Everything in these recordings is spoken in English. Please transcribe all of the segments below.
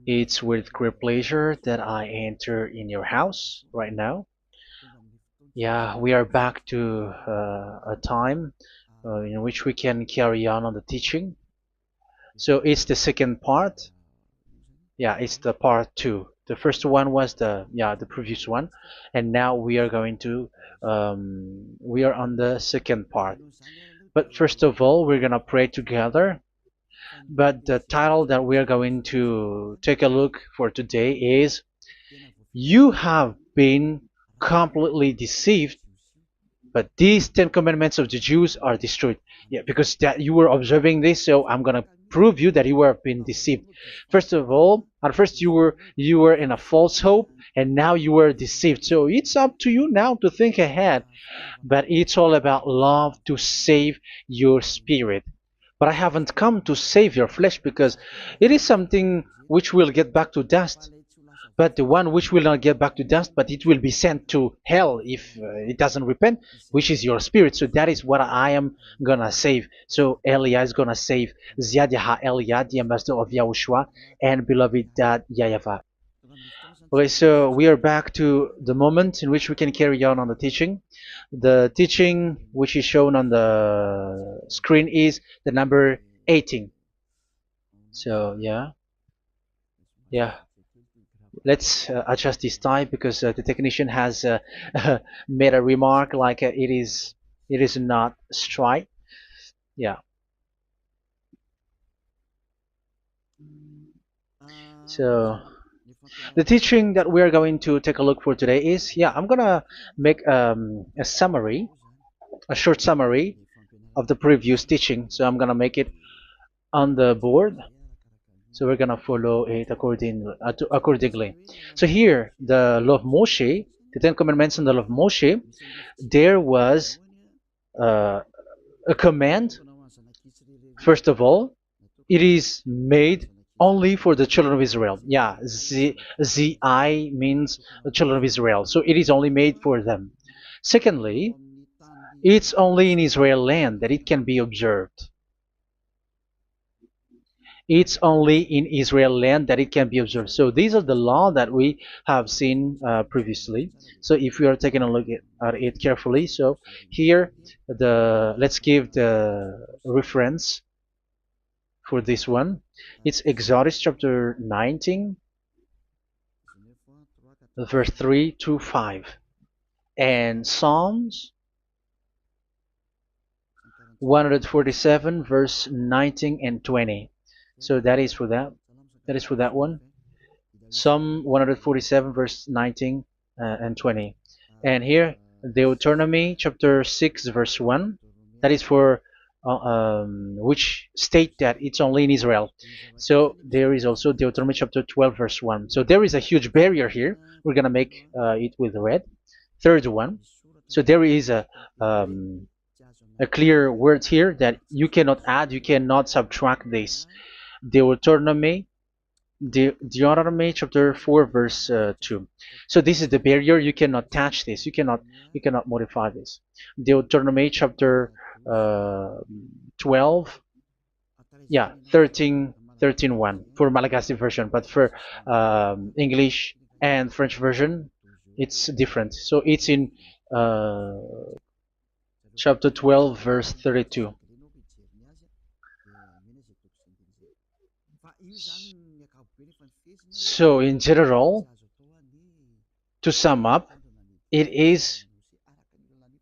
It's with great pleasure that I enter in your house right now. Yeah, we are back to a time in which we can carry on the teaching. So it's the second part. Yeah, it's the part two. The first one was the previous one, and now we are going to we are on the second part. But first of all, we're gonna pray together. But the title that we are going to take a look for today is "You have been completely deceived, but these Ten Commandments of the Jews are destroyed." Yeah, because that you were observing this, so I'm gonna prove you that you were been deceived. First of all, at first you were in a false hope, and now you were deceived. So it's up to you now to think ahead. But it's all about love to save your spirit. But I haven't come to save your flesh because it is something which will get back to dust. But the one which will not get back to dust, but it will be sent to hell if it doesn't repent, which is your spirit. So that is what I am gonna save. So Elia is gonna save Ziadiha Elia, the ambassador of Yahushua, and beloved dad Yahvah. Okay, so we are back to the moment in which we can carry on the teaching. The teaching which is shown on the screen is the number 18. So yeah, let's adjust this time because the technician has made a remark like it is not straight. Yeah. So the teaching that we are going to take a look for today is, I'm gonna make a summary, a short summary of the previous teaching. So I'm gonna make it on the board. So we're gonna follow it accordingly. So here, the law of Moshe, the Ten Commandments and the law of Moshe, there was uh, a command. First of all, it is made only for the children of Israel. Yeah, Z means the children of Israel. So it is only made for them. Secondly, it's only in Israel land that it can be observed. It's only in Israel land that it can be observed. So these are the law that we have seen previously. So if we are taking a look at it carefully, so here let's give the reference for this one. It's Exodus chapter 19, verse 3 to 5, and Psalms 147, verse 19 and 20. So that is for that. That is for that one. Psalm 147, verse 19 and 20. And here, Deuteronomy chapter 6, verse 1. That is for which state that it's only in Israel. So there is also Deuteronomy chapter 12, verse 1. So there is a huge barrier here. We're going to make it with red. Third one. So there is a clear word here that you cannot add, you cannot subtract this. Deuteronomy chapter 4, verse 2. So this is the barrier. You cannot touch this. You cannot modify this. Deuteronomy chapter 12, 13 1 for Malagasy version, but for English and French version, it's different. So it's in chapter 12, verse 32. So in general, to sum up, it is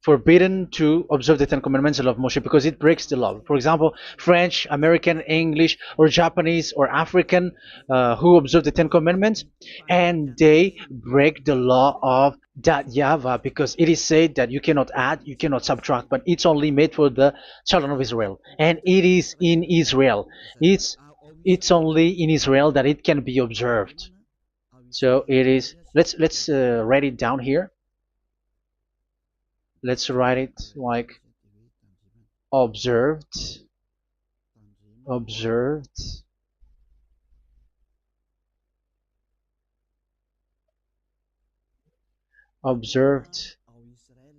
forbidden to observe the Ten Commandments of Moshe because it breaks the law. For example, French, American, English, or Japanese or African who observe the Ten Commandments and they break the law of that Yahvah because it is said that you cannot add, you cannot subtract, but it's only made for the children of Israel, and it is in Israel. It's only in Israel that it can be observed. So it is. Let's write it down here. Let's write it like observed, observed, observed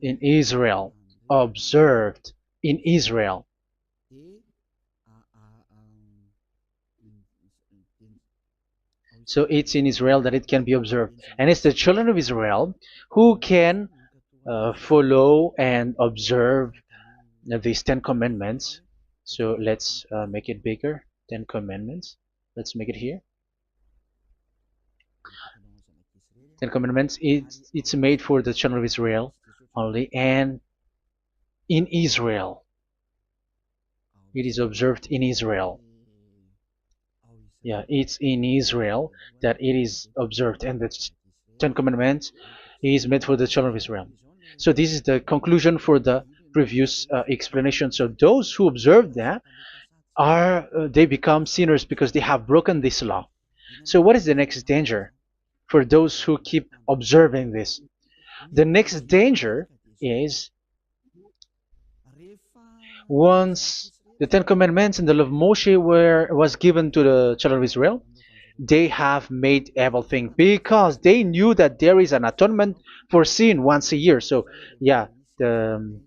in Israel, observed in Israel. So it's in Israel that it can be observed. And it's the children of Israel who can follow and observe these 10 commandments. So let's make it bigger. 10 commandments. Let's make it here. 10 commandments. It's made for the children of Israel only, and in Israel. It is observed in Israel. Yeah, it's in Israel that it is observed, and the 10 commandments is made for the children of Israel. So this is the conclusion for the previous explanation. So those who observe that are they become sinners because they have broken this law. So what is the next danger for those who keep observing this? The next danger is once the Ten Commandments and the law of Moshe was given to the children of Israel, they have made everything because they knew that there is an atonement for sin once a year. So yeah, um,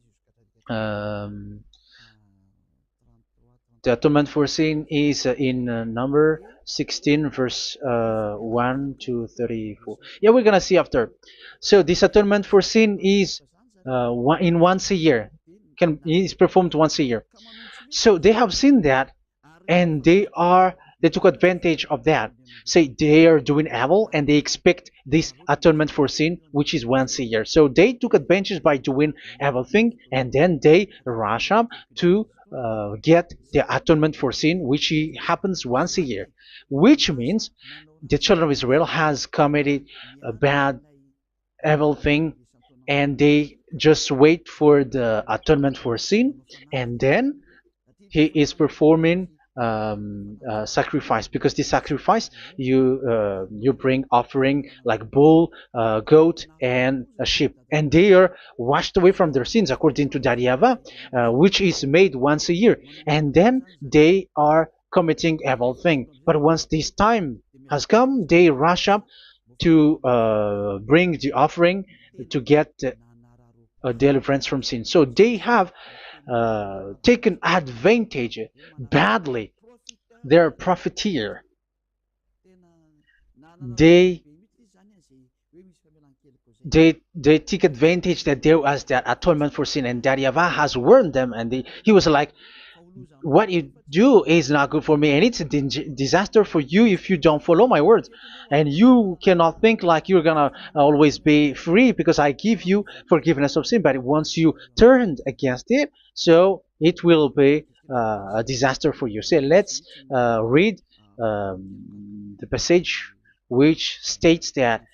the atonement for sin is in number 16 verse 1 to 34. Yeah, we're gonna see after. So this atonement for sin is in once a year, is performed once a year. So they have seen that, and they took advantage of that. Say they are doing evil and they expect this atonement for sin, which is once a year. So they took advantage by doing evil thing, and then they rush up to get the atonement for sin, which happens once a year, which means the children of Israel has committed a bad evil thing, and they just wait for the atonement for sin, and then he is performing sacrifice, because the sacrifice you bring offering like bull, goat, and a sheep, and they are washed away from their sins according to that YAHVAH, which is made once a year, and then they are committing evil thing. But once this time has come, they rush up to bring the offering to get deliverance from sin. So they have taken advantage badly. They're a profiteer. They they take advantage that there was that atonement for sin, and that YAHVAH has warned them, and he was like, what you do is not good for me, and it's a disaster for you if you don't follow my words, and you cannot think like you're gonna always be free because I give you forgiveness of sin, but once you turned against it, so it will be a disaster for you. So let's read the passage which states that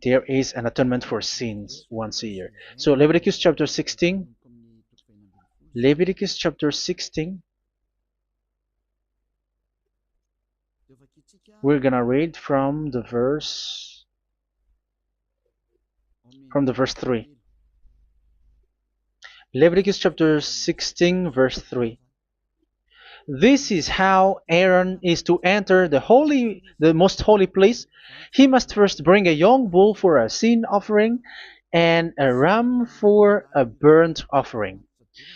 there is an atonement for sins once a year. So Leviticus chapter 16. Leviticus chapter 16. We're gonna read from the verse 3. Leviticus chapter 16 verse 3. This is how Aaron is to enter the most holy place. He must first bring a young bull for a sin offering and a ram for a burnt offering.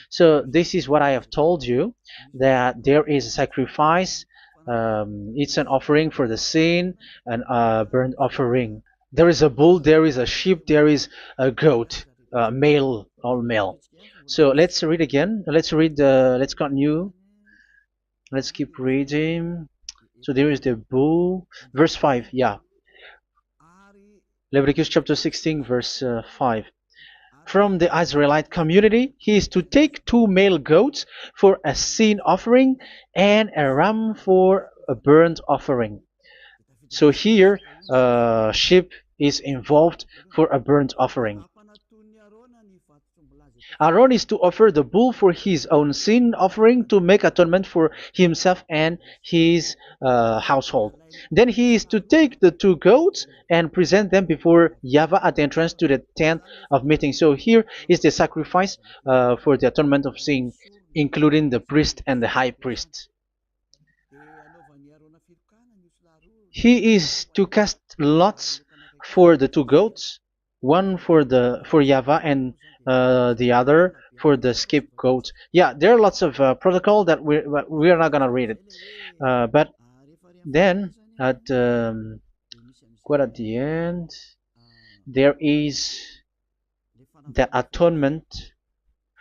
So this is what I have told you, that there is a sacrifice. It's an offering for the sin, and a burnt offering. There is a bull, there is a sheep, there is a goat, male, all male. So let's read again. Let's continue. Let's keep reading. So there is the bull, verse 5. Yeah, Leviticus chapter 16 verse 5. From the Israelite community, he is to take 2 male goats for a sin offering and a ram for a burnt offering. So here, sheep is involved for a burnt offering. Aaron is to offer the bull for his own sin offering to make atonement for himself and his household. Then he is to take the 2 goats and present them before YAHVAH at the entrance to the tent of meeting. So here is the sacrifice for the atonement of sin, including the priest and the high priest. He is to cast lots for the 2 goats, one for YAHVAH and the other for the scapegoat. Yeah, there are lots of protocol that we are not gonna read it, but then at quite at the end, there is the atonement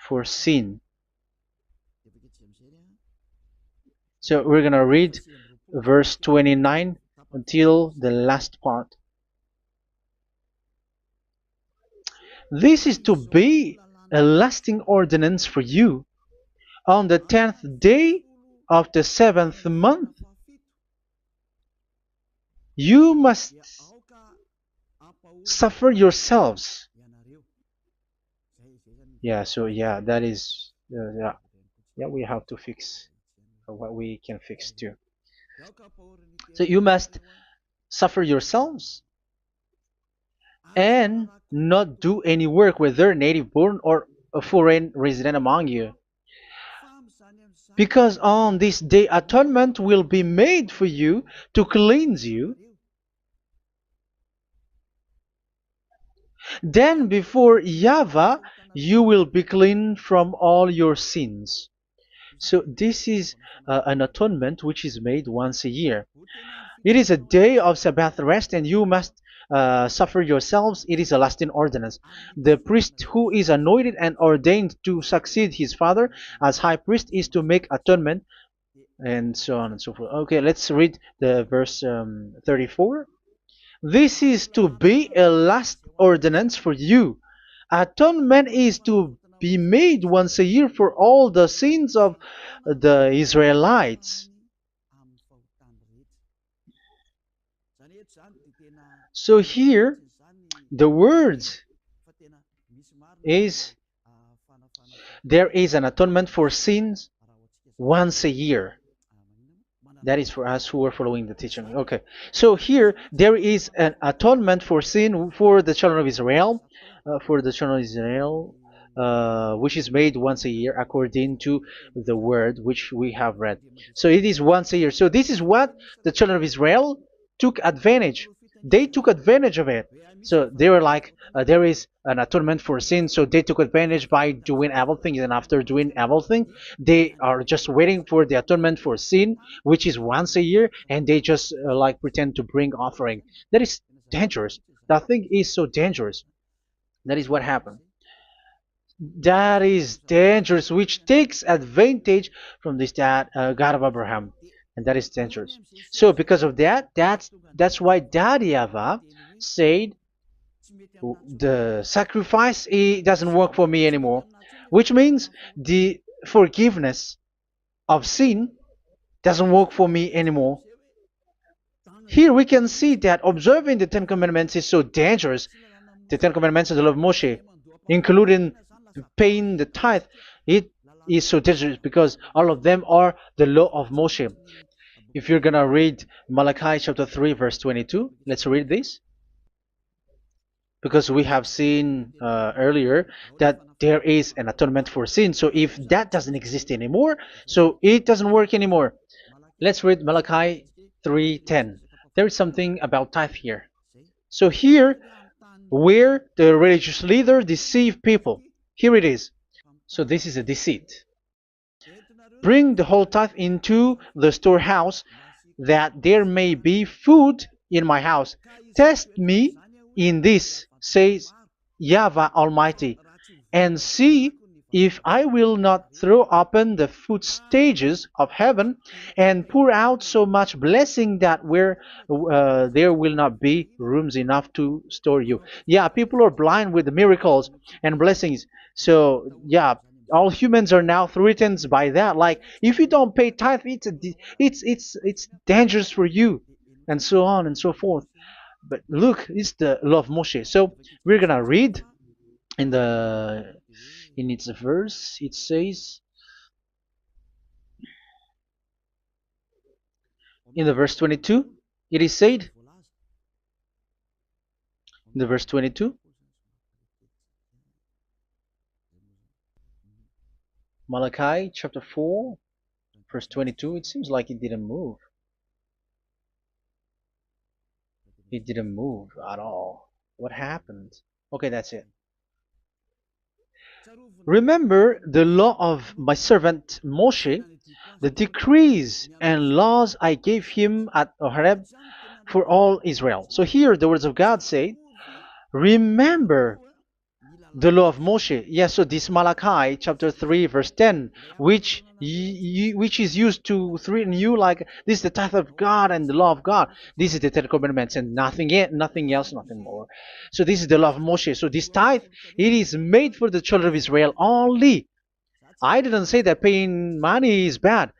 for sin. So we're going to read verse 29 until the last part. This is to be a lasting ordinance for you. On the 10th day of the 7th month, you must suffer yourselves. Yeah, so yeah, that is, yeah, we have to fix what we can fix too. So you must suffer yourselves and not do any work, whether native born or a foreign resident among you. Because on this day atonement will be made for you to cleanse you. Then before YAHVAH you will be clean from all your sins. So this is an atonement which is made once a year. It is a day of Sabbath rest, and you must suffer yourselves. It is a lasting ordinance. The priest who is anointed and ordained to succeed his father as high priest is to make atonement, and so on and so forth. Okay, let's read the verse 34. This is to be a last ordinance for you. Atonement is to be made once a year for all the sins of the Israelites. So here, the words is there is an atonement for sins once a year. That is for us who are following the teaching. Okay, so here there is an atonement for sin for the children of Israel, which is made once a year according to the word which we have read. So it is once a year. So this is what the children of Israel took advantage. They took advantage of it. So they were like, there is an atonement for sin, so they took advantage by doing everything, and after doing everything, they are just waiting for the atonement for sin, which is once a year, and they just like pretend to bring offering. That is dangerous. That thing is so dangerous. That is what happened. That is dangerous, which takes advantage from this God of Abraham, and that is dangerous. So because of that, that's why Daddy Yahvah said the sacrifice it doesn't work for me anymore, which means the forgiveness of sin doesn't work for me anymore. Here we can see that observing the Ten Commandments is so dangerous. The Ten Commandments of the law of Moshe, including paying the tithe, it is so dangerous because all of them are the law of Moshe. If you're gonna read Malachi chapter 3 verse 22, let's read this. Because we have seen earlier that there is an atonement for sin. So if that doesn't exist anymore, so it doesn't work anymore. Let's read Malachi 3:10. There is something about tithe here. So here, where the religious leader deceive people, here it is. So this is a deceit. Bring the whole tithe into the storehouse, that there may be food in my house. Test me in this, says YAHVAH Almighty, and see if I will not throw open the food stages of heaven and pour out so much blessing that where there will not be rooms enough to store you. Yeah, people are blind with the miracles and blessings. So yeah, all humans are now threatened by that. Like if you don't pay tithe, it's dangerous for you, and so on and so forth. But look, it's the law of Moshe. So we're gonna read in its verse. It says in the verse 22. It is said in the verse 22. Malachi chapter 4 verse 22. It seems like it didn't move. It didn't move at all. What happened? Okay, that's it. Remember the law of my servant Moshe, the decrees and laws I gave him at Horeb for all Israel. So here the words of God say, remember the law of Moshe. Yes, so this Malachi chapter 3 verse 10, which is used to threaten you like this is the tithe of God and the law of God. This is the Ten Commandments and nothing else, nothing more. So this is the law of Moshe. So this tithe, it is made for the children of Israel only. I didn't say that paying money is bad,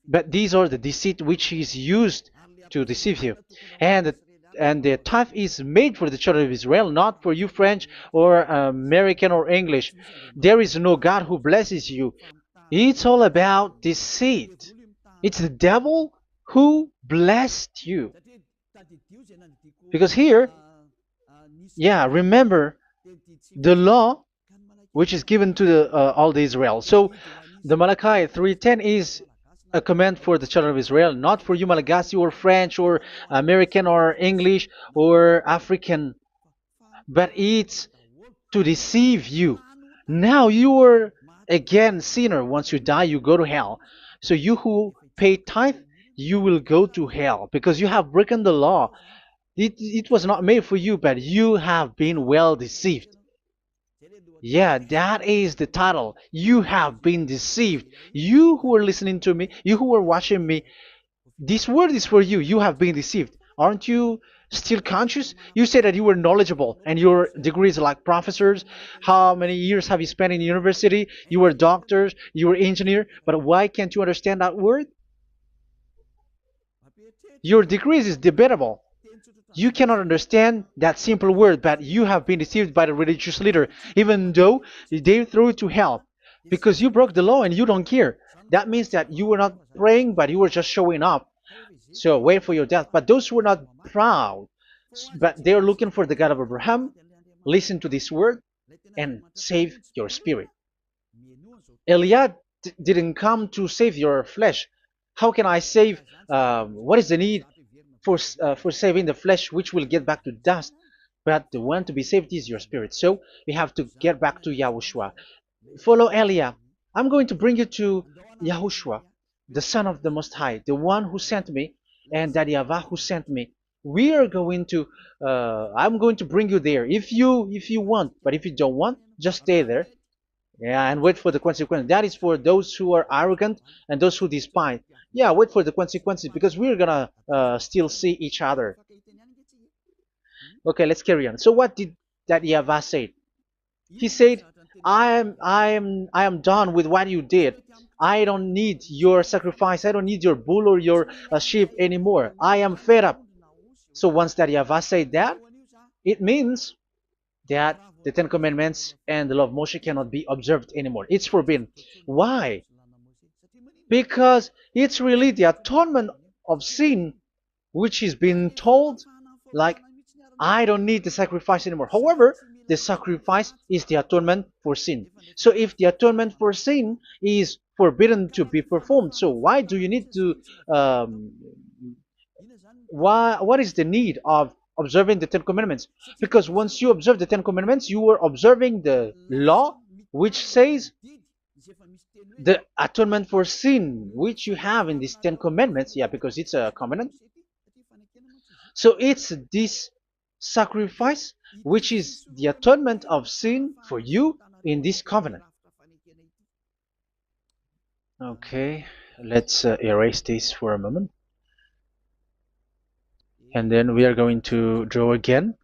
but these are the deceit which is used to deceive you. And the tithe is made for the children of Israel, not for you French or American or English. There is no God who blesses you. It's all about deceit. It's the devil who blessed you. Because here, yeah, remember the law which is given to all the Israel. So the Malachi 3:10 is a command for the children of Israel, not for you Malagasy or French or American or English or African, but it's to deceive you. Now you are again sinner. Once you die, you go to hell. So you who pay tithe, you will go to hell because you have broken the law. It was not made for you, but you have been well deceived. Yeah, that is the title. You have been deceived. You who are listening to me, you who are watching me, this word is for you. You have been deceived. Aren't you still conscious? You said that you were knowledgeable and your degrees are like professors. How many years have you spent in university? You were doctors, you were engineer, but why can't you understand that word? Your degrees is debatable. You cannot understand that simple word, but you have been deceived by the religious leader, even though they threw you to hell because you broke the law and you don't care. That means that you were not praying, but you were just showing up. So wait for your death. But those who are not proud, but they are looking for the God of Abraham, listen to this word and save your spirit. Eliad didn't come to save your flesh. How can I save? What is the need for saving the flesh, which will get back to dust? But the one to be saved is your spirit. So we have to get back to YAHOSHUAH. Follow Eliah. I'm going to bring you to YAHOSHUAH, the Son of the Most High, the one who sent me, and that YAHVAH who sent me. We are going to. I'm going to bring you there if you want, but if you don't want, just stay there. Yeah, and wait for the consequences. That is for those who are arrogant and those who despise. Yeah, wait for the consequences because we're gonna still see each other. Okay, let's carry on. So what did that YAHVAH say? He said, I am done with what you did. I don't need your sacrifice. I don't need your bull or your sheep anymore. I am fed up. So once that YAHVAH said that, it means that the Ten Commandments and the law of Moshe cannot be observed anymore. It's forbidden. Why? Because it's really the atonement of sin which is being told, like, I don't need the sacrifice anymore. However, the sacrifice is the atonement for sin. So if the atonement for sin is forbidden to be performed, so why do you need to what is the need of observing the Ten Commandments? Because once you observe the Ten Commandments, you are observing the law which says the atonement for sin which you have in these Ten Commandments. Yeah, because it's a covenant. So it's this sacrifice which is the atonement of sin for you in this covenant. Okay, let's erase this for a moment. And then we are going to draw again.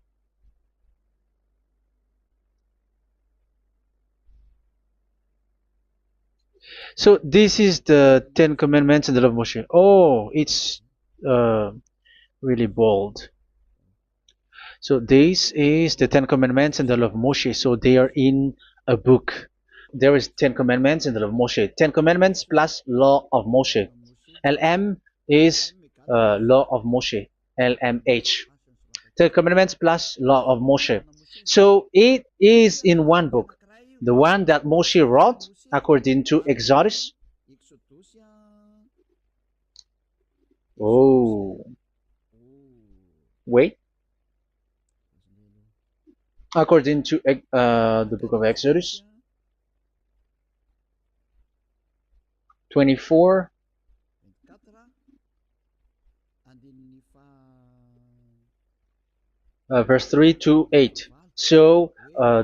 So this is the Ten Commandments and the law of Moshe. Oh, it's really bold. So this is the Ten Commandments and the law of Moshe. So they are in a book. There is Ten Commandments and the law of Moshe. Ten Commandments plus law of Moshe. LM is law of Moshe. LMH. Ten Commandments plus law of Moshe. So it is in one book. The one that Moshe wrote according to Exodus. Oh, wait. According to the book of Exodus. 24, verse 3 to 8. So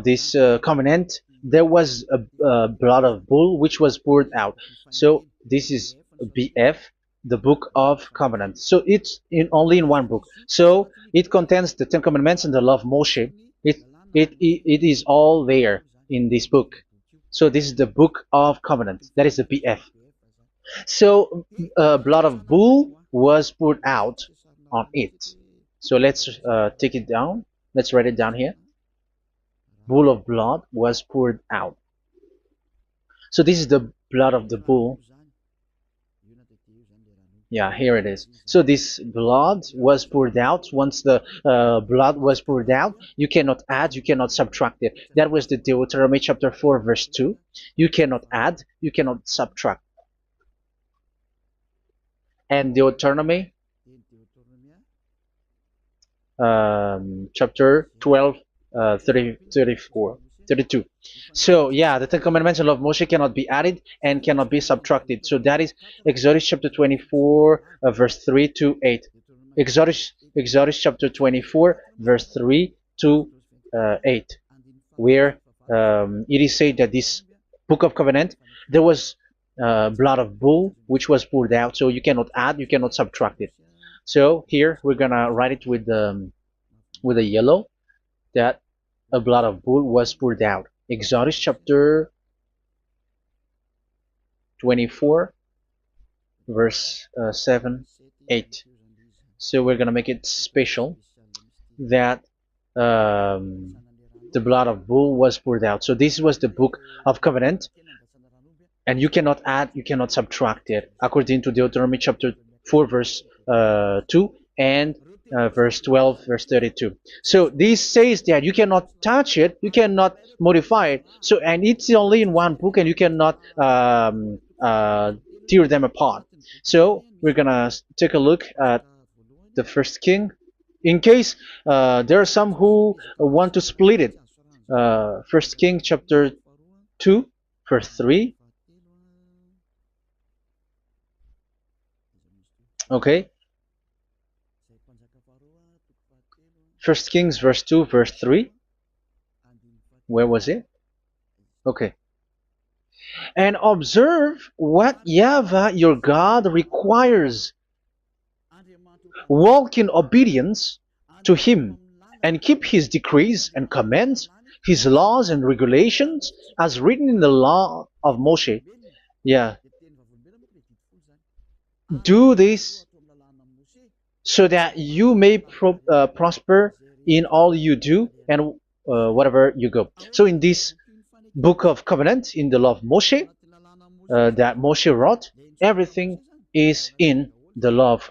this covenant, there was a blood of bull which was poured out. So this is BF, the book of covenant. So it's in only in one book. So it contains the Ten Commandments and the law of Moshe. It is all there in this book. So this is the book of covenant. That is the BF. So blood of bull was poured out on it. So let's take it down. Let's write it down here. Bull of blood was poured out. So this is the blood of the bull. Yeah, here it is. So this blood was poured out. Once the blood was poured out, you cannot add, you cannot subtract it. That was the Deuteronomy chapter 4, verse 2. You cannot add, you cannot subtract. And Deuteronomy chapter 12, 32. So yeah, the Ten Commandments and law of Moshe cannot be added and cannot be subtracted. So that is Exodus chapter 24, verse 3 to 8. Exodus chapter 24, verse 3 to 8, where it is said that this book of covenant, there was blood of bull which was poured out. So you cannot add, you cannot subtract it. So here we're gonna write it with a yellow, that a blood of bull was poured out. Exodus chapter 24, verse 7, 8. So we're gonna make it special that the blood of bull was poured out. So this was the book of covenant, and you cannot add, you cannot subtract it, according to Deuteronomy chapter 4, verse 2 and verse 12, verse 32. So this says that you cannot touch it, you cannot modify it. So, and it's only in one book, and you cannot tear them apart. So we're gonna take a look at the first king. In case there are some who want to split it, First King chapter 2, verse 3. Okay. First Kings verse 2, verse 3. Where was it? Okay. And observe what YAHVAH your God requires. Walk in obedience to him, and keep his decrees and commands, his laws and regulations, as written in the law of Moshe. Yeah. Do this so that you may prosper in all you do and whatever you go. So in this book of covenant, in the law of Moshe, that Moshe wrote, everything is in the law of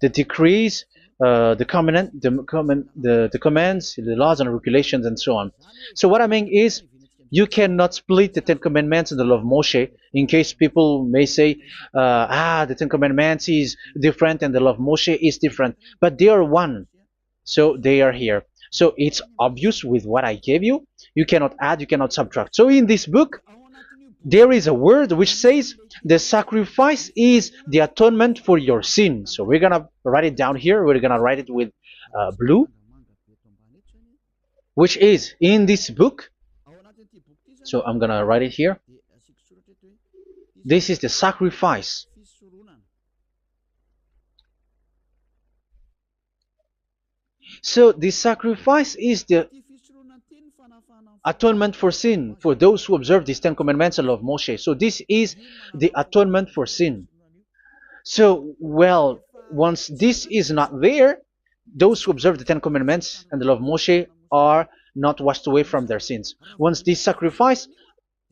the decrees, the covenant, the commands, the laws and regulations, and so on. So what I mean is, you cannot split the Ten Commandments and the law of Moshe. In case people may say, the Ten Commandments is different and the law of Moshe is different, but they are one. So they are here. So it's obvious with what I gave you. You cannot add, you cannot subtract. So in this book, there is a word which says the sacrifice is the atonement for your sin. So we're gonna write it down here. We're gonna write it with blue, which is in this book. So I'm gonna write it here. This is the sacrifice. So the sacrifice is the atonement for sin for those who observe these Ten Commandments and law of Moshe. So this is the atonement for sin. So, well, once this is not there, those who observe the Ten Commandments and the law of Moshe are not washed away from their sins. Once this sacrifice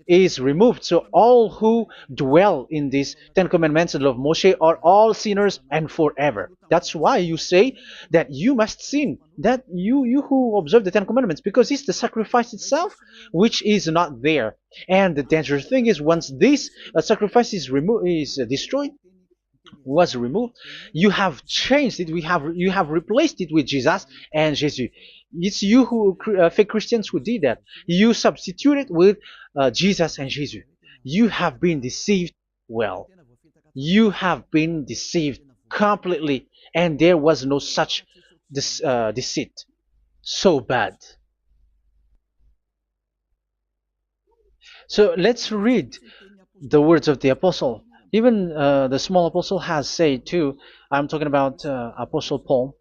is removed, so all who dwell in these Ten Commandments and law of Moshe are all sinners and forever. That's why you say that you must sin, that you who observe the Ten Commandments, because it's the sacrifice itself which is not there. And the dangerous thing is, once this sacrifice is destroyed, was removed, you have changed it. You have replaced it with Jesus and Jesus. It's you who fake Christians who did that. You substitute it with Jesus and Jesus. You have been deceived well. You have been deceived completely, and there was no such deceit. So bad. So let's read the words of the apostle. Even the small apostle has said too. I'm talking about Apostle Paul,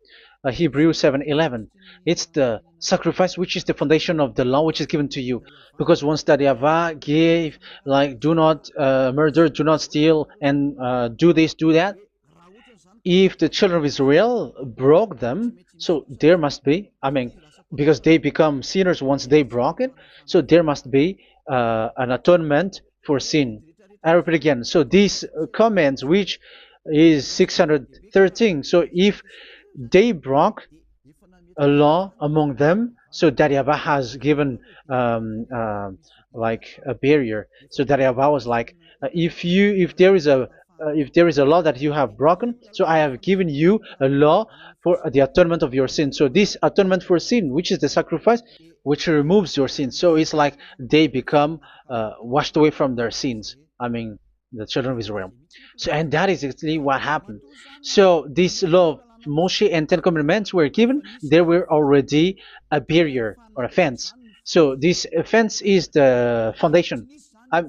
Hebrews 7:11. It's the sacrifice which is the foundation of the law which is given to you. Because once that Yahweh gave, like, do not murder, do not steal, and do this, do that. If the children of Israel broke them, so there must be, I mean, because they become sinners once they broke it, so there must be an atonement for sin. I repeat again. So these comments, which is 613, so if they broke a law among them, so that Yahweh has given like a barrier. So that Yahweh was like, if there is a law that you have broken, so I have given you a law for the atonement of your sin. So this atonement for sin, which is the sacrifice, which removes your sins. So it's like they become washed away from their sins. I mean, the children of Israel. So, and that is actually what happened. So this law of Moshe and Ten Commandments were given. There were already a barrier or a fence. So this fence is the foundation. I,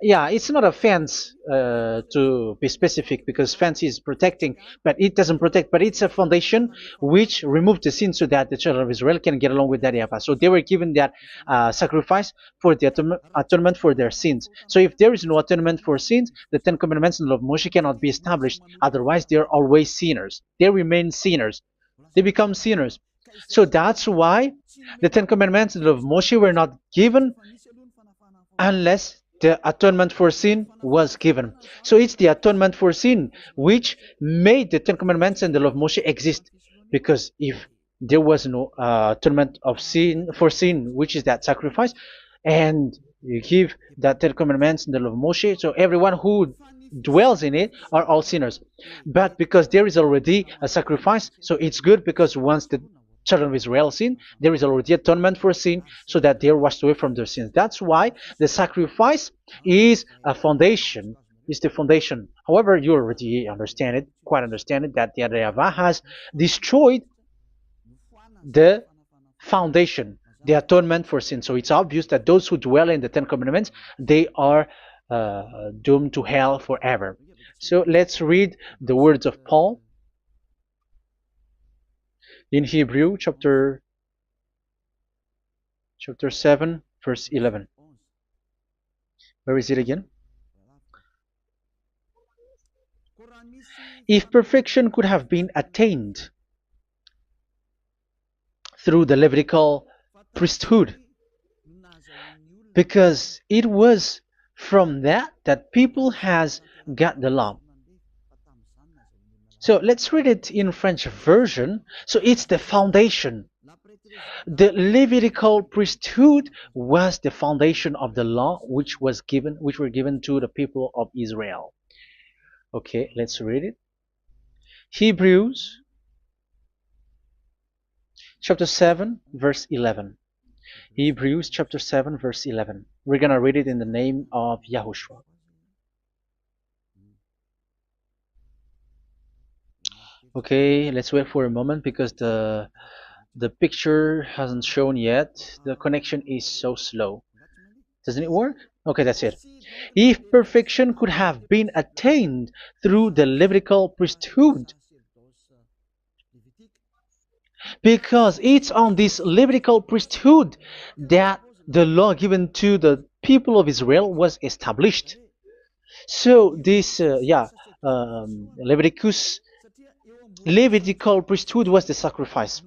yeah, it's not a fence to be specific, because fence is protecting, but it doesn't protect. But it's a foundation which removed the sin so that the children of Israel can get along with that Yahweh. So they were given that sacrifice for the atonement for their sins. So if there is no atonement for sins, the Ten Commandments and the law of Moshe cannot be established. Otherwise, they are always sinners. They remain sinners. They become sinners. So that's why the Ten Commandments and the law of Moshe were not given unless the atonement for sin was given. So it's the atonement for sin which made the Ten Commandments and the law of Moshe exist. Because if there was no atonement of sin for sin, which is that sacrifice, and you give that Ten Commandments and the law of Moshe, so everyone who dwells in it are all sinners. But because there is already a sacrifice, so it's good, because once the children of Israel sin, there is already atonement for sin, so that they are washed away from their sins. That's why the sacrifice is a foundation, is the foundation. However, you already understand it, quite understand it, that the YAHVAH has destroyed the foundation, the atonement for sin. So it's obvious that those who dwell in the Ten Commandments, they are doomed to hell forever. So let's read the words of Paul in Hebrew chapter 7 verse 11. Where is it again? If perfection could have been attained through the Levitical priesthood, because it was from that people has got the law. So let's read it in French version. So it's the foundation. The Levitical priesthood was the foundation of the law which were given to the people of Israel. Okay, let's read it. Hebrews chapter 7 verse 11. Hebrews chapter 7 verse 11. We're going to read it in the name of YAHOSHUAH. Okay, let's wait for a moment, because the picture hasn't shown yet. The connection is so slow. Doesn't it work? Okay, that's it. If perfection could have been attained through the Levitical priesthood, because it's on this Levitical priesthood that the law given to the people of Israel was established. So this, Levitical priesthood was the sacrifice,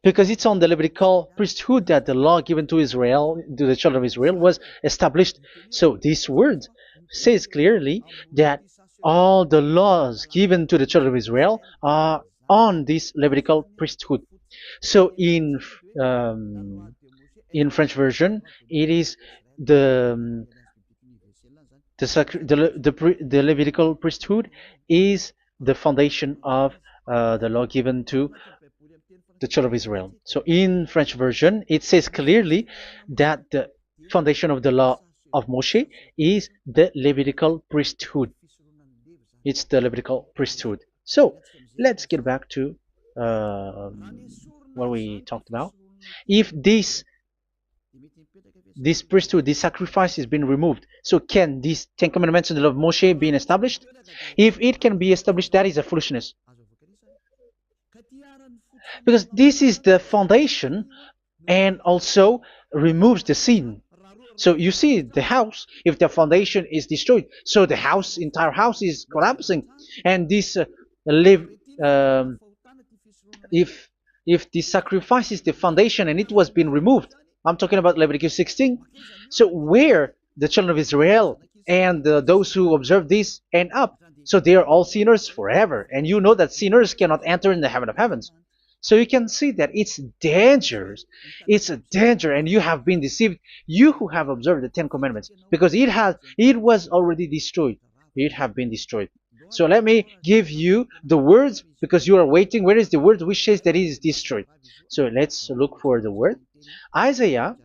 because it's on the Levitical priesthood that the law given to Israel, to the children of Israel, was established. So this word says clearly that all the laws given to the children of Israel are on this Levitical priesthood. So in French version, it is the Levitical priesthood is the foundation of the law given to the children of Israel. So in French version, it says clearly that the foundation of the law of Moshe is the Levitical priesthood. It's the Levitical priesthood. So let's get back to what we talked about. If this priesthood, this sacrifice is being removed, so can these Ten Commandments and the law of Moshe be established? If it can be established, that is a foolishness. Because this is the foundation and also removes the sin. So you see the house, if the foundation is destroyed, so the house, entire house is collapsing. And this live, um, if the sacrifice is the foundation and it was being removed, I'm talking about Leviticus 16. So where the children of Israel and those who observe this end up, so they are all sinners forever. And you know that sinners cannot enter in the heaven of heavens. So you can see that it's dangerous. It's a danger, and you have been deceived. You who have observed the Ten Commandments, because it was already destroyed. It have been destroyed. So let me give you the words, because you are waiting. Where is the word which says that it is destroyed? So let's look for the word. Isaiah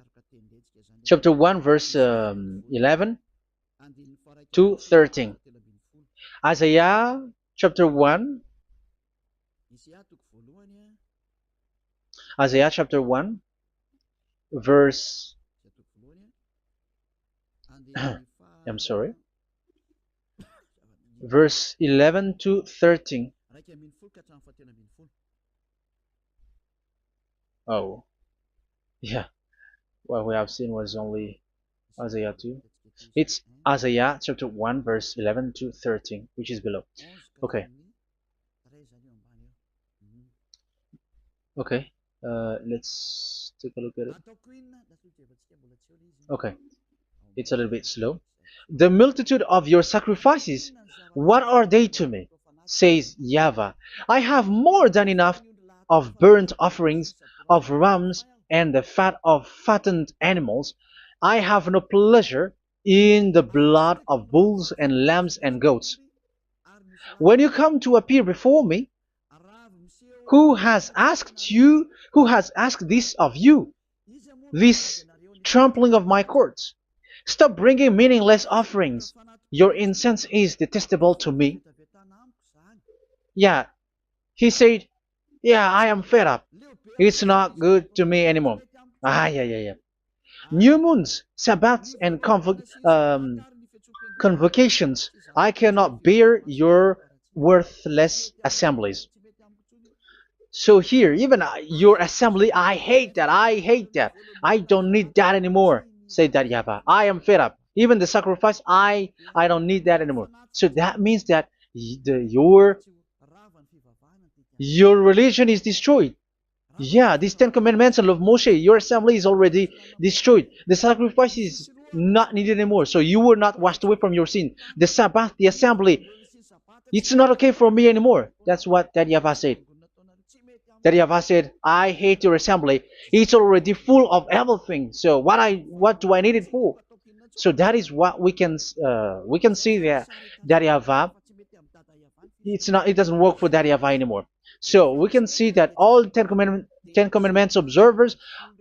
chapter 1 verse 11 to 13. Isaiah chapter 1. Isaiah chapter 1 verse I'm sorry, verse 11 to 13. Oh, yeah. What we have seen was only Isaiah 2. It's Isaiah chapter 1 verse 11 to 13, which is below. Okay. Okay. Let's take a look at it. Okay. It's a little bit slow. The multitude of your sacrifices, what are they to me? Says YAHVAH. I have more than enough of burnt offerings, of rams, and the fat of fattened animals. I have no pleasure in the blood of bulls and lambs and goats. When you come to appear before me, who has asked this of you, this trampling of my courts? Stop bringing meaningless offerings. Your incense is detestable to me. Yeah, he said, yeah, I am fed up. It's not good to me anymore. Yeah. New moons, Sabbaths, and convocations. I cannot bear your worthless assemblies. So here, even your assembly, I hate that. I hate that. I don't need that anymore. Say that, YAHVAH. I am fed up. Even the sacrifice, I don't need that anymore. So that means that your religion is destroyed. Yeah, these Ten Commandments and of Moshe, your assembly is already destroyed. The sacrifice is not needed anymore. So you were not washed away from your sin. The Sabbath, the assembly, it's not okay for me anymore. That's what that YAHVAH said. That YAHVAH said, I hate your assembly. It's already full of everything. So what do I need it for? So that is what we can see there. That YAHVAH, it doesn't work for that YAHVAH anymore. So we can see that all Ten Commandments observers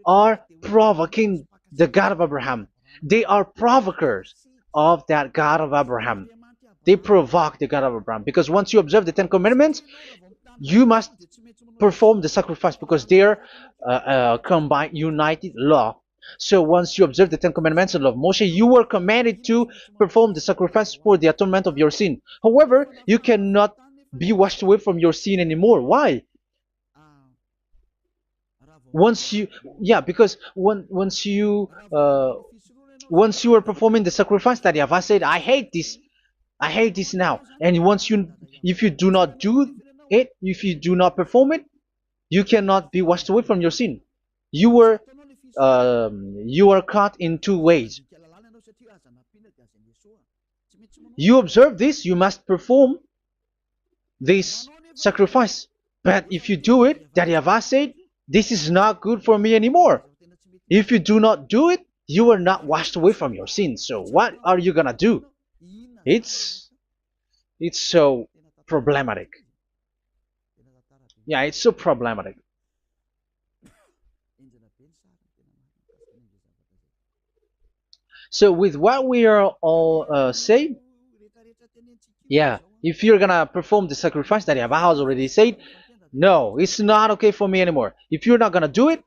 are provoking the God of Abraham. They are provokers of that God of Abraham. They provoke the God of Abraham, because once you observe the Ten Commandments, you must perform the sacrifice, because they're combined, united law. So once you observe the Ten Commandments and love Moshe, you were commanded to perform the sacrifice for the atonement of your sin. However, you cannot be washed away from your sin anymore. Why? Once you, yeah, because once you are performing the sacrifice that YAHVAH said, I hate this now. And if you do not do it, if you do not perform it, you cannot be washed away from your sin. You are caught in two ways. You observe this, you must perform this sacrifice. But if you do it, that YAHVAH said, this is not good for me anymore. If you do not do it, you are not washed away from your sins. So what are you gonna do? It's so problematic. Yeah, it's so problematic. So with what we are all saying, yeah, if you're gonna perform the sacrifice that Yahweh has already said, no, it's not okay for me anymore. If you're not gonna do it,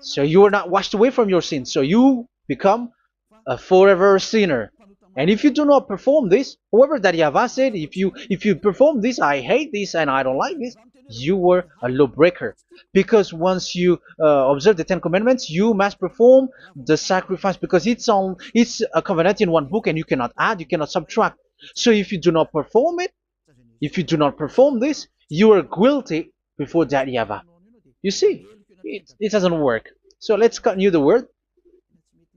so you are not washed away from your sins, so you become a forever sinner. And if you do not perform this, however that Yahweh said, if you perform this, I hate this and I don't like this, you were a lawbreaker. Because once you observe the Ten Commandments, you must perform the sacrifice, because it's a covenant in one book, and you cannot add, you cannot subtract. So if you do not perform it, if you do not perform this, you are guilty before that Yahweh. You see, it doesn't work. So let's continue the word.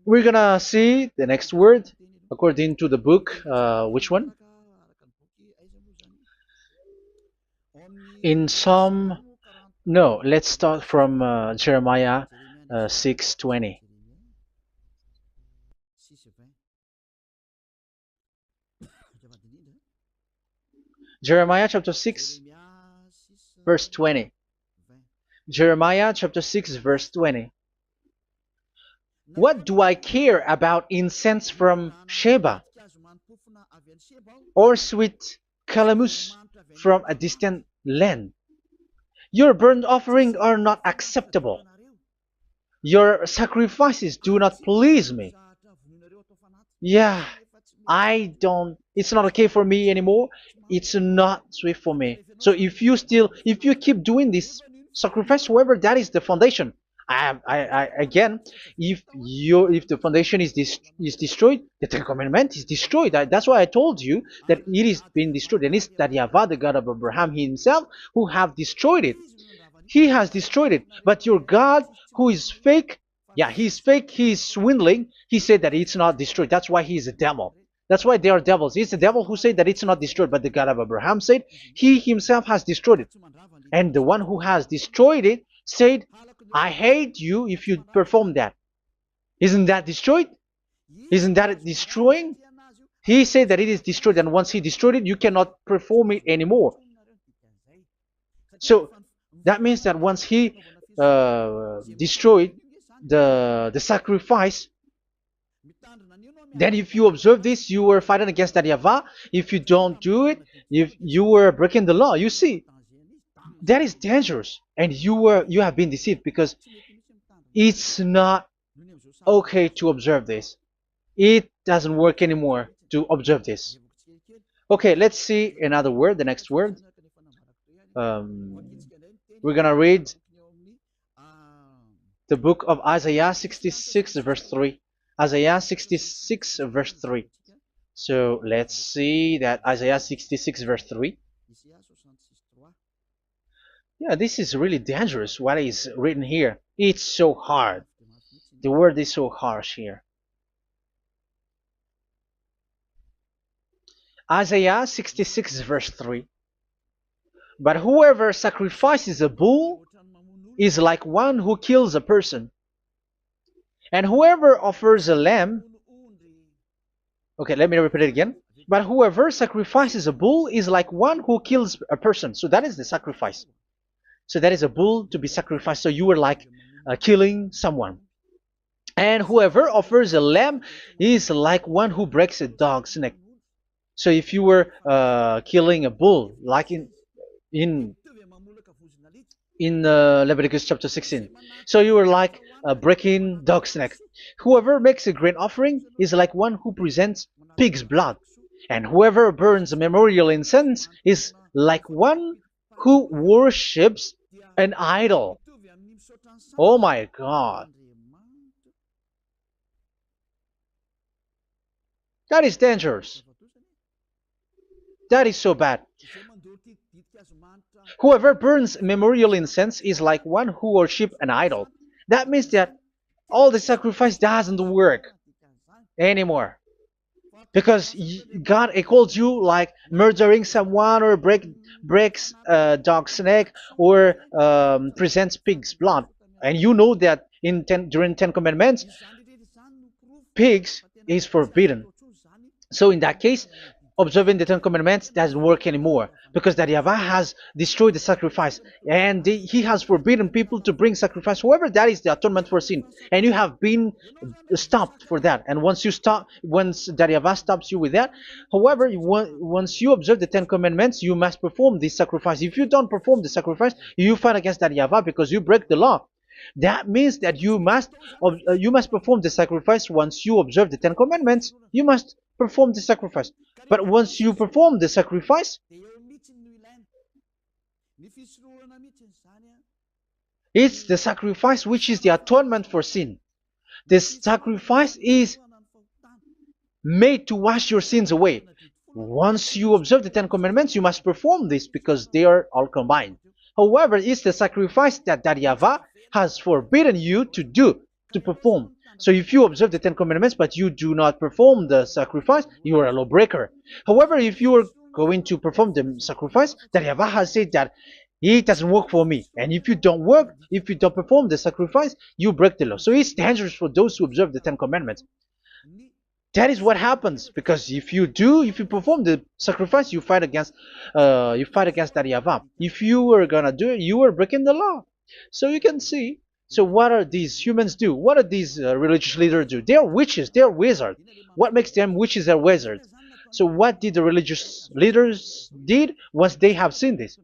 We're gonna see the next word according to the book. Which one? In Psalm. No, let's start from Jeremiah 6:20. Jeremiah chapter 6, verse 20. Jeremiah chapter 6, verse 20. What do I care about incense from Sheba, or sweet calamus from a distant land? Your burnt offerings are not acceptable. Your sacrifices do not please me. Yeah, it's not okay for me anymore. It's not sweet for me. So if you keep doing this sacrifice, however, that is the foundation. Again, if the foundation is destroyed, the Ten Commandment is destroyed. That's why I told you that it is being destroyed, and it's that Yahweh, the God of Abraham himself, who have destroyed it. He has destroyed it. But your God, who is fake, yeah, he's fake, he's swindling. He said that it's not destroyed. That's why he's a devil. That's why they are devils. It's the devil who said that it's not destroyed, but the God of Abraham said he himself has destroyed it. And the one who has destroyed it said, I hate you if you perform that. Isn't that destroyed? Isn't that destroying? He said that it is destroyed, and once he destroyed it, you cannot perform it anymore. So that means that once he destroyed the sacrifice, then if you observe this, you were fighting against that Yahweh. If you don't do it, if you were breaking the law, you see, that is dangerous, and you have been deceived, because it's not okay to observe this. It doesn't work anymore to observe this. Okay, let's see another word, the next word. We're gonna read the book of Isaiah 66 verse 3. Isaiah 66 verse 3. So let's see that Isaiah 66 verse 3. Yeah, this is really dangerous what is written here. It's so hard. The word is so harsh here. Isaiah 66 verse 3. But whoever sacrifices a bull is like one who kills a person. And whoever offers a lamb... Okay, let me repeat it again. But whoever sacrifices a bull is like one who kills a person. So that is the sacrifice. So that is a bull to be sacrificed. So you were like killing someone. And whoever offers a lamb is like one who breaks a dog's neck. So if you were killing a bull, like in Leviticus chapter 16, so you were like breaking dog's neck. Whoever makes a grain offering is like one who presents pig's blood, and whoever burns a memorial incense is like one who worships an idol. Oh my God. That is dangerous. That is so bad. Whoever burns memorial incense is like one who worships an idol. That means that all the sacrifice doesn't work anymore. Because God calls you like murdering someone, or breaks a dog's neck, or presents pig's blood. And you know that during 10 Commandments, pigs is forbidden. So in that case, observing the Ten Commandments doesn't work anymore because that Yahweh has destroyed the sacrifice and he has forbidden people to bring sacrifice. However, that is the atonement for sin, and you have been stopped for that. And once you stop, once that Yahweh stops you with that, however, once you observe the Ten Commandments, you must perform this sacrifice. If you don't perform the sacrifice, you fight against that Yahweh because you break the law. That means that you must perform the sacrifice. Once you observe the Ten Commandments, you must perform the sacrifice. But once you perform the sacrifice, it's the sacrifice which is the atonement for sin. This sacrifice is made to wash your sins away. Once you observe the Ten Commandments, you must perform this because they are all combined. However, it's the sacrifice that Yahweh has forbidden you to do, to perform. So if you observe the Ten Commandments but you do not perform the sacrifice, you are a lawbreaker. However, if you are going to perform the sacrifice, that Yahweh has said that it doesn't work for me. And if you don't perform the sacrifice, you break the law. So it's dangerous for those who observe the Ten Commandments. That is what happens, because if you perform the sacrifice, you fight against that Yahweh. If you are gonna do it, you are breaking the law. So you can see. So what are these humans do? What are these religious leaders do? They are witches. They are wizards. What makes them witches and wizards? So what did the religious leaders did once they have seen this?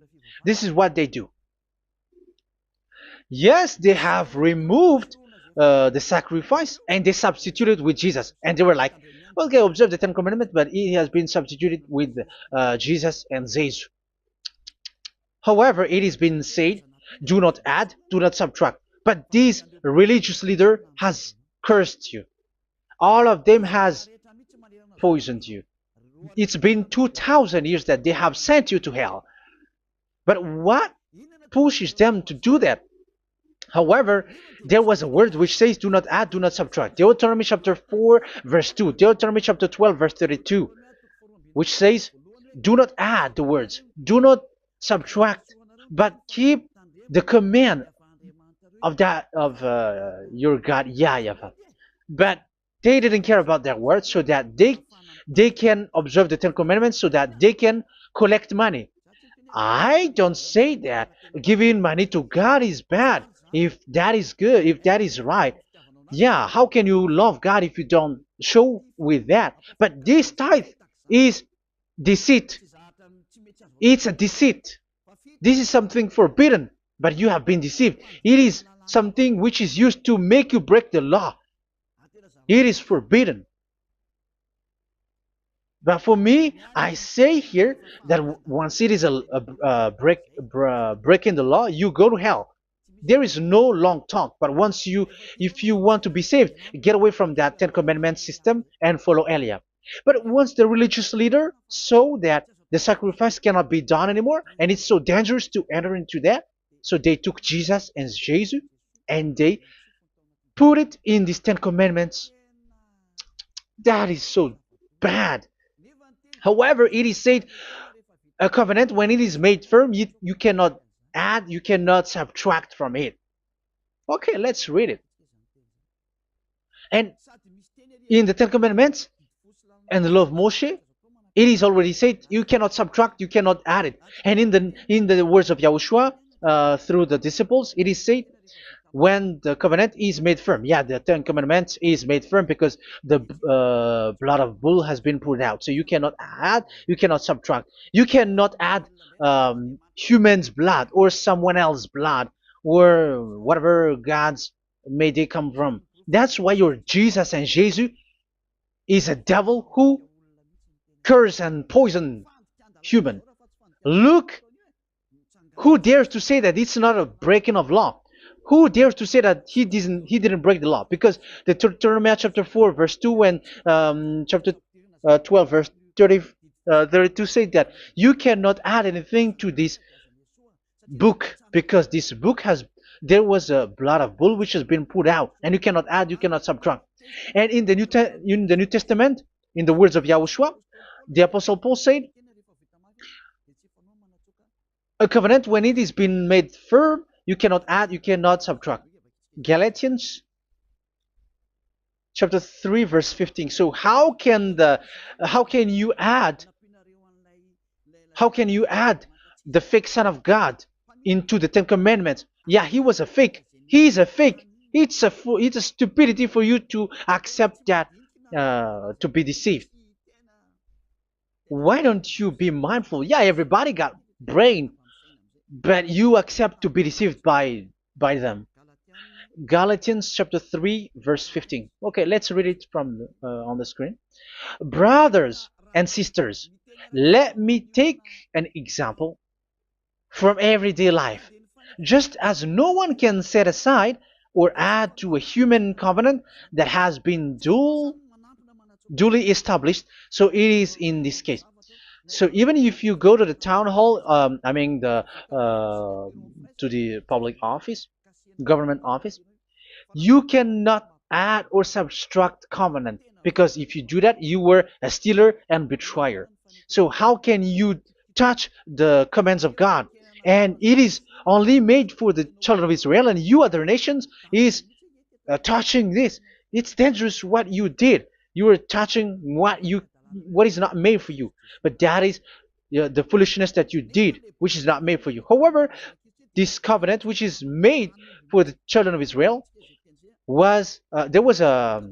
This is what they do. Yes, they have removed the sacrifice and they substituted with Jesus, and they were like, okay, observe the Ten Commandments, but it has been substituted with Jesus and Jesus. However, it has been said, do not add, do not subtract. But this religious leader has cursed you. All of them has poisoned you. It's been 2,000 years that they have sent you to hell. But what pushes them to do that? However, there was a word which says, do not add, do not subtract. Deuteronomy chapter 4, verse 2. Deuteronomy chapter 12, verse 32. Which says, do not add the words. Do not subtract. But keep the command of your God, YAHVAH. But they didn't care about their words, so that they can observe the Ten Commandments, so that they can collect money. I don't say that giving money to God is bad. If that is good, if that is right, yeah, how can you love God if you don't show with that? But this tithe is deceit. It's a deceit. This is something forbidden, but you have been deceived. It is something which is used to make you break the law. It is forbidden. But for me, I say here that once it is breaking the law, you go to hell. There is no long talk. But if you want to be saved, get away from that Ten Commandments system and follow Eliah. But once the religious leader saw that the sacrifice cannot be done anymore, and it's so dangerous to enter into that, so they took Jesus and Jesus and they put it in these Ten Commandments. That is so bad. However, it is said, a covenant, when it is made firm, you cannot add, you cannot subtract from it. Okay, let's read it. And in the Ten Commandments and the law of Moshe, it is already said, you cannot subtract, you cannot add it. And in the words of YAHOSHUAH, through the disciples, it is said, when the covenant is made firm. Yeah, the Ten Commandments is made firm because the blood of bull has been poured out. So you cannot add, you cannot subtract. You cannot add human's blood or someone else's blood or whatever gods may they come from. That's why your Jesus and Jesus is a devil who curse and poison human. Look, who dares to say that it's not a breaking of law? Who dares to say that he didn't break the law? Because the Deuteronomy chapter 4 verse 2 and chapter 12 verse 32 say that you cannot add anything to this book, because this book there was a blood of bull which has been put out, and you cannot add, you cannot subtract. And in the New Testament, in the words of YAHOSHUAH, the Apostle Paul said, a covenant, when it is been made firm, you cannot add, you cannot subtract. Galatians chapter 3 verse 15. So how can you add How can you add the fake Son of God into the Ten Commandments? Yeah, he was a fake. He is a fake. It's a stupidity for you to accept that, to be deceived. Why don't you be mindful? Yeah, everybody got brain, but you accept to be deceived by them. Galatians chapter 3 verse 15. Okay, let's read it from on the screen. Brothers and sisters, let me take an example from everyday life. Just as no one can set aside or add to a human covenant that has been duly established, so it is in this case. So even if you go to the town hall, I mean to the public office, government office, you cannot add or subtract covenant, because if you do that, you were a stealer and betrayer. So how can you touch the commands of God? And it is only made for the children of Israel, and you other nations is touching this. It's dangerous what you did. You were touching what is not made for you. But that is, the foolishness that you did, which is not made for you. However, this covenant, which is made for the children of Israel, was there was a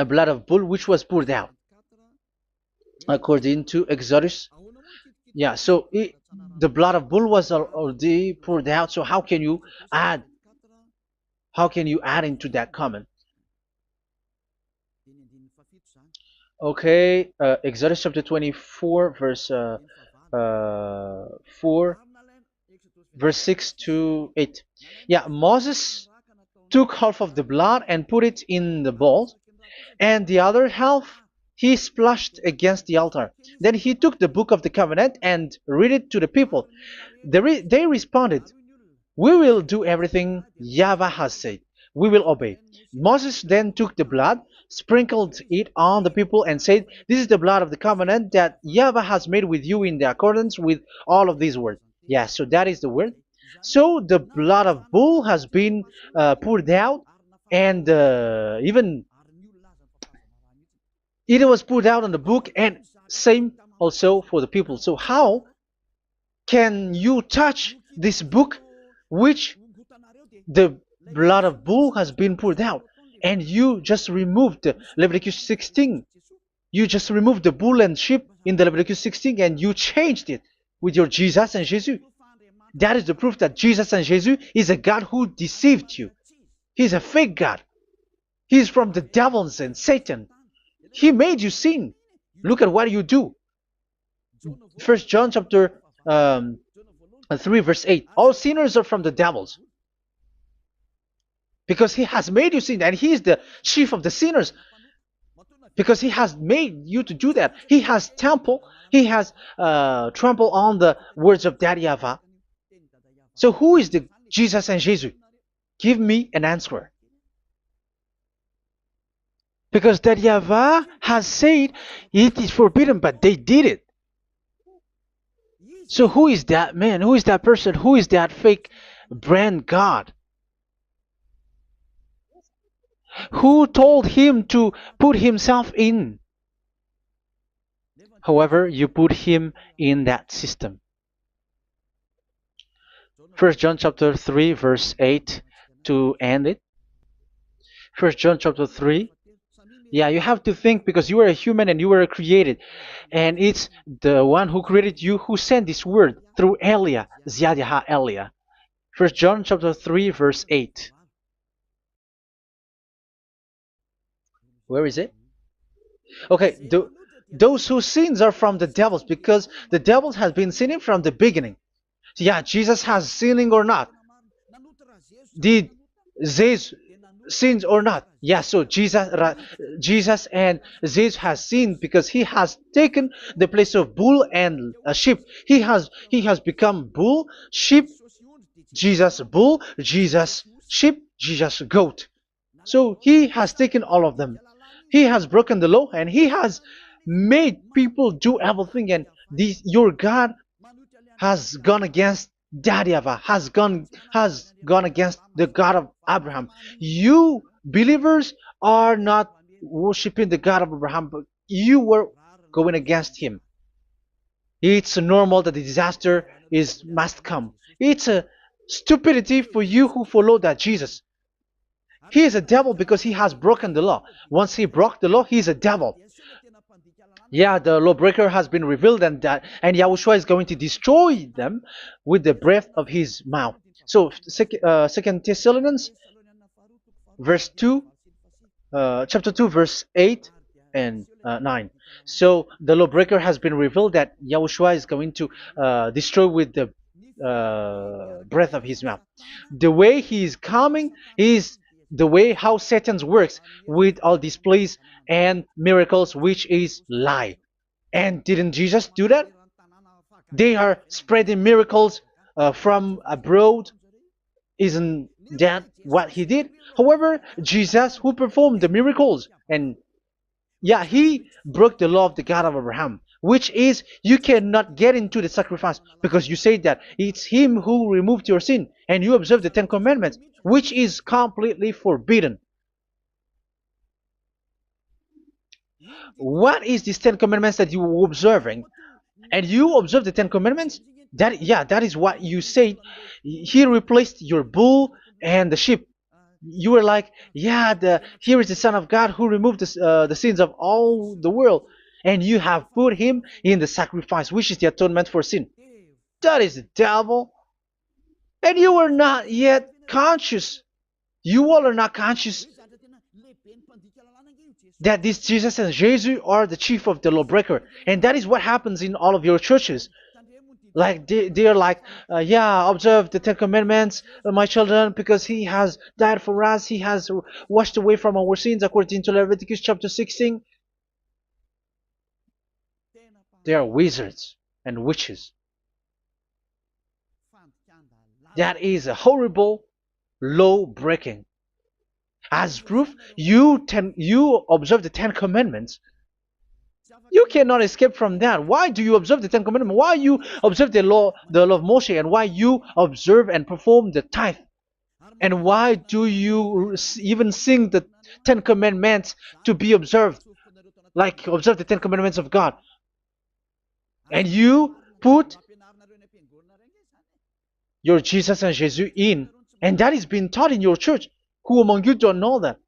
blood of bull which was poured out according to Exodus. Yeah, so the blood of bull was already poured out. So add how can you add into that comment? Okay, Exodus chapter 24 verse 4, verse 6 to 8. Yeah, Moses took half of the blood and put it in the bowl, and the other half he splashed against the altar. Then he took the book of the covenant and read it to the people. They responded, "We will do everything YAHVAH has said. We will obey." Moses then took the blood, sprinkled it on the people, and said, "This is the blood of the covenant that YAHVAH has made with you in the accordance with all of these words." Yeah, so that is the word. So the blood of bull has been poured out, and even it was poured out on the book, and same also for the people. So how can you touch this book which the blood of bull has been poured out, and you just removed Leviticus 16? You just removed the bull and sheep in the Leviticus 16, and you changed it with your Jesus and Jesus. That is the proof that Jesus and Jesus is a God who deceived you. He's a fake God. He's from the devils and Satan. He made you sin. Look at what you do. First John chapter 3 verse 8. All sinners are from the devils, because he has made you sin, and he is the chief of the sinners, because he has made you to do that. He has trampled on the words of Daddy YAHVAH. So who is the Jesus and Jesus? Give me an answer. Because Daddy YAHVAH has said it is forbidden, but they did it. So who is that man? Who is that person? Who is that fake brand God? Who told him to put himself in? However, you put him in that system. First John chapter 3 verse 8 to end it. First John chapter 3. Yeah, you have to think, because you are a human and you were created. And it's the one who created you who sent this word through Elia, Ziadiha Elia. First John chapter 3 verse 8. Where is it? Okay, those whose sins are from the devils, because the devils has been sinning from the beginning. Yeah, Jesus has sinning or not? Did Zeus sins or not? Yeah, so Jesus and Zeus has sinned, because he has taken the place of bull and a sheep. He has become bull, sheep, Jesus bull, Jesus sheep, Jesus goat. So he has taken all of them. He has broken the law, and he has made people do everything. And your God has gone against Daddy YAHVAH, has gone against the God of Abraham. You believers are not worshiping the God of Abraham, but you were going against him. It's normal that the disaster is must come. It's a stupidity for you who follow that Jesus. He is a devil because he has broken the law. Once he broke the law, he is a devil. Yeah, the lawbreaker has been revealed, and Yahushua is going to destroy them with the breath of his mouth. So, Second Thessalonians, verse 2, chapter 2, verse 8 and 9. So the lawbreaker has been revealed that Yahushua is going to destroy with the breath of his mouth. The way he is coming is the way how Satan works with all displays and miracles, which is lie. And didn't Jesus do that? They are spreading miracles from abroad. Isn't that what he did? However, Jesus, who performed the miracles, and yeah, he broke the law of the God of Abraham, which is you cannot get into the sacrifice because you say that it's him who removed your sin, and you observe the Ten Commandments, which is completely forbidden. What is these Ten Commandments that you were observing? And you observe the Ten Commandments? That is what you said. He replaced your bull and the sheep. You were like, yeah, here is the Son of God who removed the sins of all the world, and you have put him in the sacrifice, which is the atonement for sin. That is the devil. And you are not yet conscious. You all are not conscious that this Jesus and Jesus are the chief of the lawbreaker. And that is what happens in all of your churches. Like they are like, yeah, observe the Ten Commandments, my children, because he has died for us. He has washed away from our sins according to Leviticus chapter 16. They are wizards and witches. That is a horrible law breaking. As proof, you observe the Ten Commandments. You cannot escape from that. Why do you observe the Ten Commandments? Why you observe the law of Moshe, and why you observe and perform the tithe? And why do you even sing the Ten Commandments to be observed? Like observe the Ten Commandments of God. And you put your Jesus and Jesus in. And that is being taught in your church. Who among you don't know that?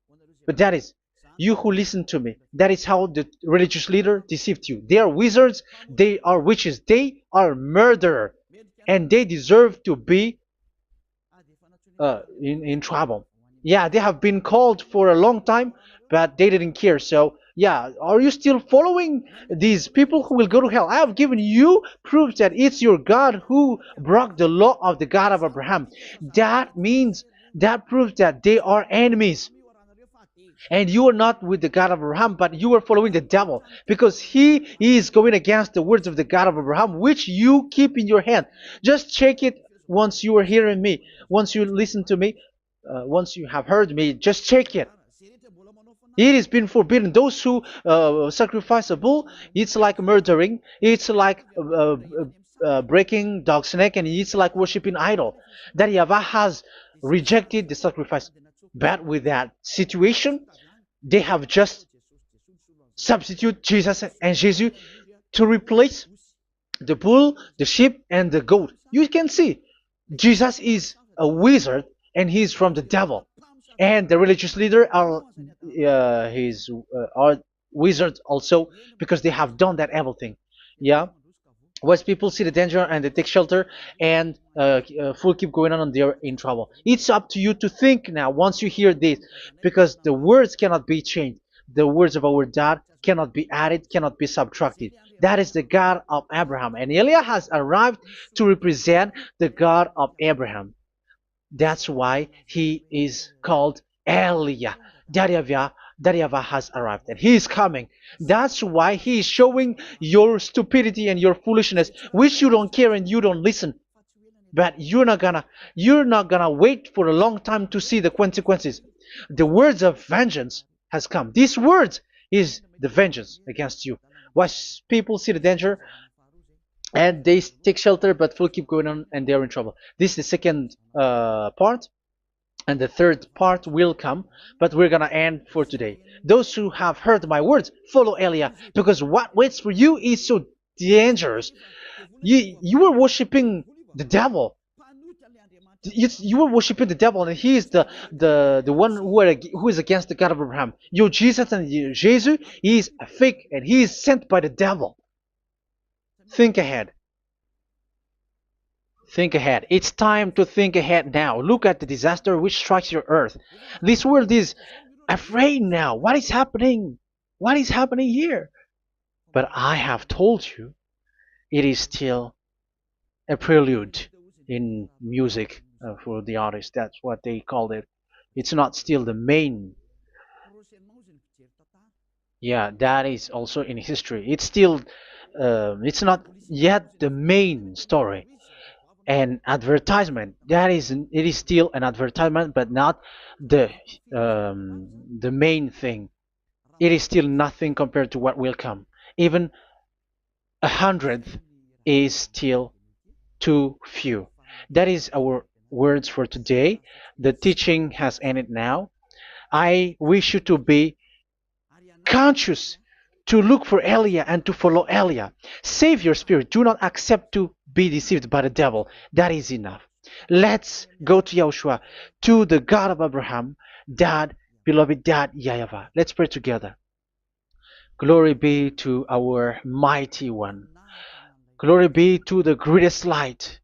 But that is you who listen to me. That is how the religious leader deceived you. They are wizards. They are witches. They are murderers. And they deserve to be in trouble. Yeah, they have been called for a long time, but they didn't care. So, yeah, are you still following these people who will go to hell? I have given you proof that it's your God who broke the law of the God of Abraham. That means, that proves that they are enemies. And you are not with the God of Abraham, but you are following the devil, because he is going against the words of the God of Abraham, which you keep in your hand. Just check it once you are hearing me, once you listen to me, once you have heard me, just check it. It has been forbidden. Those who sacrifice a bull, it's like murdering, it's like breaking dog's neck, and it's like worshiping idol. That YAHVAH has rejected the sacrifice. But with that situation, they have just substitute Jesus and Jesus to replace the bull, the sheep, and the goat. You can see Jesus is a wizard, and he's from the devil. And the religious leader are wizards also, because they have done that evil thing. Yeah. Once people see the danger and they take shelter, and full keep going on, and they're in trouble. It's up to you to think now once you hear this, because the words cannot be changed. The words of our God cannot be added, cannot be subtracted. That is the God of Abraham, and Eliah has arrived to represent the God of Abraham. That's why he is called Eliah. YAHVAH has arrived, and he is coming. That's why he is showing your stupidity and your foolishness, which you don't care and you don't listen. But you're not gonna wait for a long time to see the consequences. The words of vengeance has come. These words is the vengeance against you. Watch people see the danger and they take shelter, but will keep going on, and they're in trouble. This is the second part, and the third part will come, but we're gonna end for today. Those who have heard my words, follow Eliah, because what waits for you is so dangerous. You were worshiping the devil. You were worshiping the devil, and he is the one who is against the God of Abraham. Your Jesus and your Jesus, he is a fake, and he is sent by the devil. Think ahead. Think ahead. It's time to think ahead now. Look at the disaster which strikes your earth. This world is afraid now. What is happening? What is happening here? But I have told you, it is still a prelude in music for the artist. That's what they called it. It's not still the main. Yeah, that is also in history. It's still, it's not yet the main story. And advertisement, that is, it is still an advertisement, but not the the main thing. It is still nothing compared to what will come. Even a hundredth is still too few. That is our words for today. The teaching has ended now. I wish you to be conscious, to look for Elia and to follow Elia. Save your spirit. Do not accept to be deceived by the devil. That is enough. Let's go to Yahushua, to the God of Abraham, Dad, beloved Dad, YAHVAH. Let's pray together. Glory be to our mighty one. Glory be to the greatest light,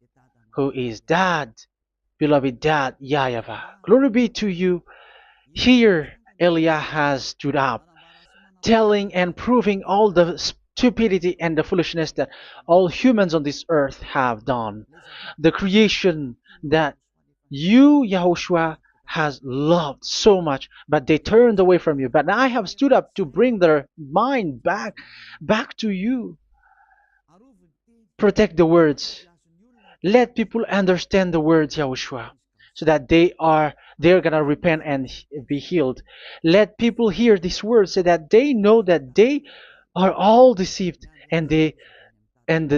who is Dad, beloved Dad, YAHVAH. Glory be to you. Here, Elia has stood up, telling and proving all the stupidity and the foolishness that all humans on this earth have done. The creation that you, Yahushua, has loved so much, but they turned away from you. But I have stood up to bring their mind back to you. Protect the words. Let people understand the words, Yahushua, so that they're gonna repent and be healed. Let people hear these words so that they know that they are all deceived, and the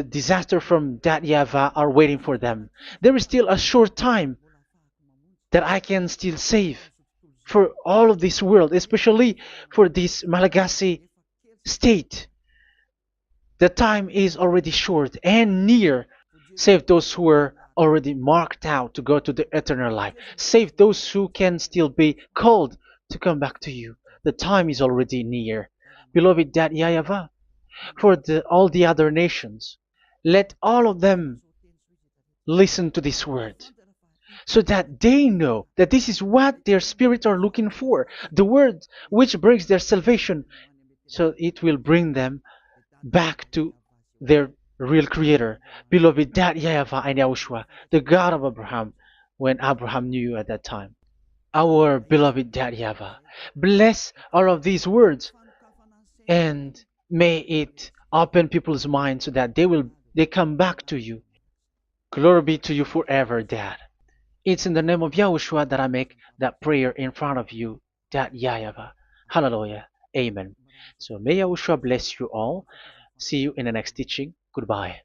disaster from that YAHVAH are waiting for them. There is still a short time that I can still save for all of this world, especially for this Malagasy state. The time is already short and near. Save those who are already marked out to go to the eternal life. Save those who can still be called to come back to you. The time is already near. Beloved Dad YAHVAH, for all the other nations, let all of them listen to this word, so that they know that this is what their spirits are looking for, the word which brings their salvation, so it will bring them back to their real creator, beloved Dad YAHVAH and Yahushua, the God of Abraham, when Abraham knew you at that time. Our beloved Dad YAHVAH, bless all of these words, and may it open people's minds so that they come back to you. Glory be to you forever, Dad. It's in the name of Yahushua that I make that prayer in front of you, Dad YAHVAH. Hallelujah. Amen. So may Yahushua bless you all. See you in the next teaching. Goodbye.